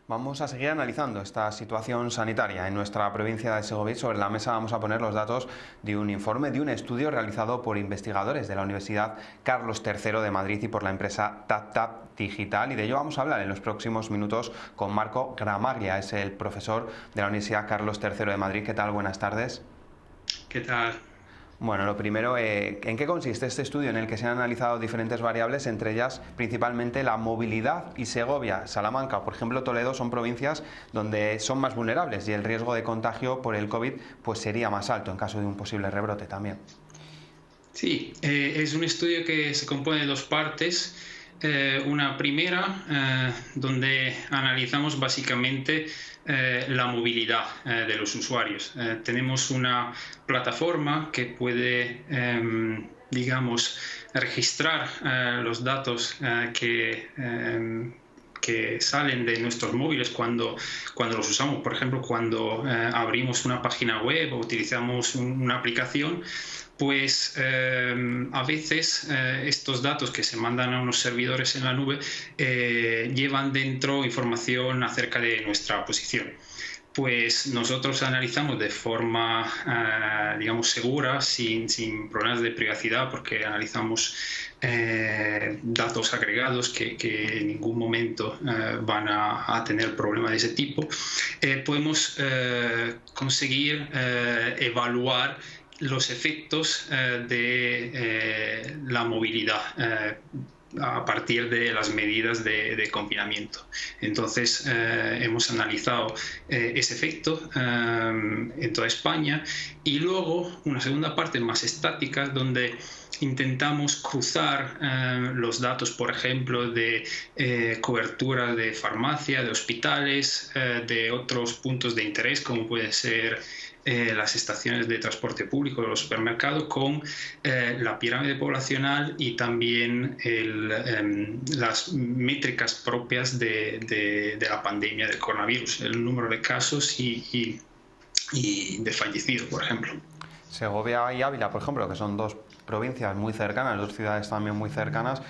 Vamos a seguir analizando esta situación sanitaria en nuestra provincia de Segovia. Sobre la mesa vamos a poner los datos de un informe, de un estudio realizado por investigadores de la Universidad Carlos III de Madrid y por la empresa TapTap Digital. Y de ello vamos a hablar en los próximos minutos con Marco Gramaglia, es el profesor de la Universidad Carlos III de Madrid. ¿Qué tal? Buenas tardes. ¿Qué tal? Bueno, lo primero, ¿en qué consiste este estudio en el que se han analizado diferentes variables, entre ellas principalmente la movilidad? Y Segovia, Salamanca, por ejemplo, Toledo son provincias donde son más vulnerables y el riesgo de contagio por el COVID pues sería más alto en caso de un posible rebrote también. Sí, es un estudio que se compone de dos partes. Una primera, donde analizamos básicamente la movilidad de los usuarios. Tenemos una plataforma que puede, digamos, registrar los datos que salen de nuestros móviles cuando los usamos. Por ejemplo, cuando abrimos una página web o utilizamos una aplicación, pues a veces estos datos que se mandan a unos servidores en la nube llevan dentro información acerca de nuestra posición. Pues nosotros analizamos de forma, digamos, segura, sin problemas de privacidad, porque analizamos datos agregados que en ningún momento van a tener problemas de ese tipo. Podemos conseguir evaluar los efectos de la movilidad a partir de las medidas de confinamiento. Entonces, hemos analizado ese efecto en toda España, y luego una segunda parte más estática donde intentamos cruzar los datos, por ejemplo, de cobertura de farmacia, de hospitales, de otros puntos de interés, como puede ser las estaciones de transporte público, los supermercados, con la pirámide poblacional y también las métricas propias de la pandemia del coronavirus, el número de casos y de fallecidos, por ejemplo. Segovia y Ávila, por ejemplo, que son dos provincias muy cercanas, dos ciudades también muy cercanas,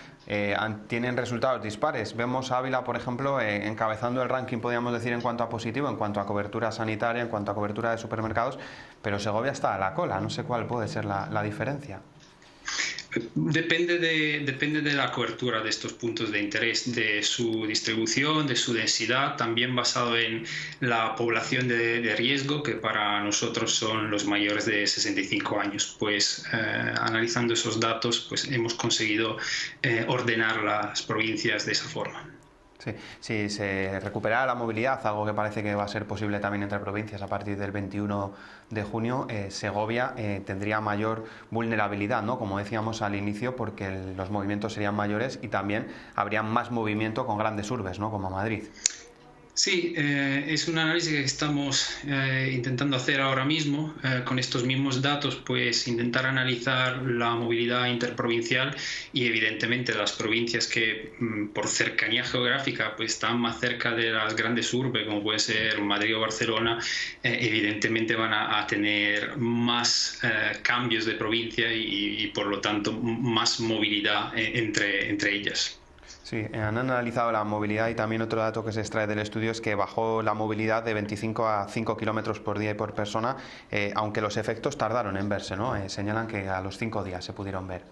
tienen resultados dispares. Vemos a Ávila, por ejemplo, encabezando el ranking, podríamos decir, en cuanto a positivo, en cuanto a cobertura sanitaria, en cuanto a cobertura de supermercados, pero Segovia está a la cola. No sé cuál puede ser la diferencia. Depende de la cobertura de estos puntos de interés, de su distribución, de su densidad, también basado en la población de riesgo, que para nosotros son los mayores de 65 años. Pues analizando esos datos, pues hemos conseguido ordenar las provincias de esa forma. Sí, si se recuperara la movilidad, algo que parece que va a ser posible también entre provincias a partir del 21 de junio, Segovia tendría mayor vulnerabilidad, ¿no? Como decíamos al inicio, porque los movimientos serían mayores y también habría más movimiento con grandes urbes, ¿no? Como Madrid. Sí, es un análisis que estamos intentando hacer ahora mismo. Con estos mismos datos, pues intentar analizar la movilidad interprovincial, y evidentemente las provincias que por cercanía geográfica pues están más cerca de las grandes urbes, como puede ser Madrid o Barcelona, evidentemente van a tener más cambios de provincia y por lo tanto más movilidad entre ellas. Sí, han analizado la movilidad, y también otro dato que se extrae del estudio es que bajó la movilidad de 25 a 5 kilómetros por día y por persona, aunque los efectos tardaron en verse, ¿no? Señalan que a los 5 días se pudieron ver.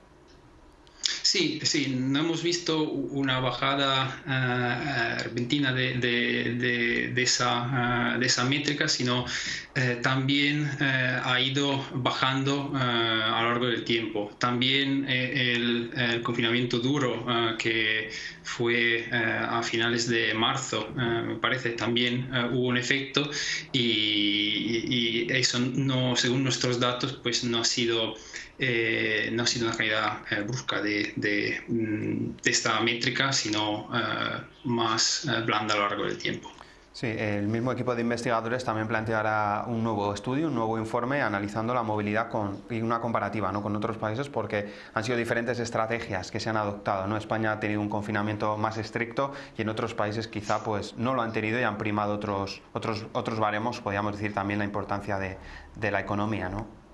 Sí, no hemos visto una bajada repentina de esa métrica, sino también ha ido bajando a lo largo del tiempo. También el confinamiento duro que fue a finales de marzo, me parece, también hubo un efecto, y eso no, según nuestros datos, pues no ha sido una caída brusca de esta métrica, sino más blanda a lo largo del tiempo. Sí, el mismo equipo de investigadores también planteará un nuevo estudio, un nuevo informe analizando la movilidad y una comparativa, ¿no?, con otros países, porque han sido diferentes estrategias que se han adoptado, ¿no? España ha tenido un confinamiento más estricto y en otros países quizá pues no lo han tenido y han primado otros baremos. Podríamos decir también la importancia de la economía, ¿no?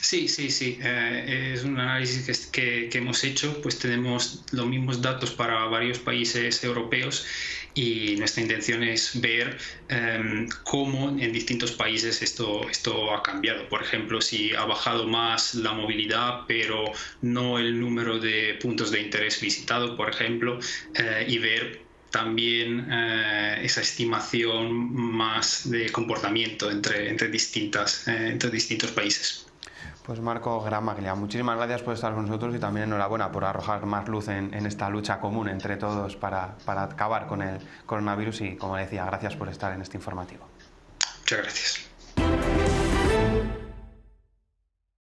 Sí, sí, sí. Es un análisis que hemos hecho, pues tenemos los mismos datos para varios países europeos y nuestra intención es ver cómo en distintos países esto ha cambiado. Por ejemplo, si ha bajado más la movilidad, pero no el número de puntos de interés visitado, por ejemplo, y ver también esa estimación más de comportamiento entre distintos países. Pues Marco Gramaglia, muchísimas gracias por estar con nosotros y también enhorabuena por arrojar más luz en esta lucha común entre todos para acabar con el coronavirus y, como decía, gracias por estar en este informativo. Muchas gracias.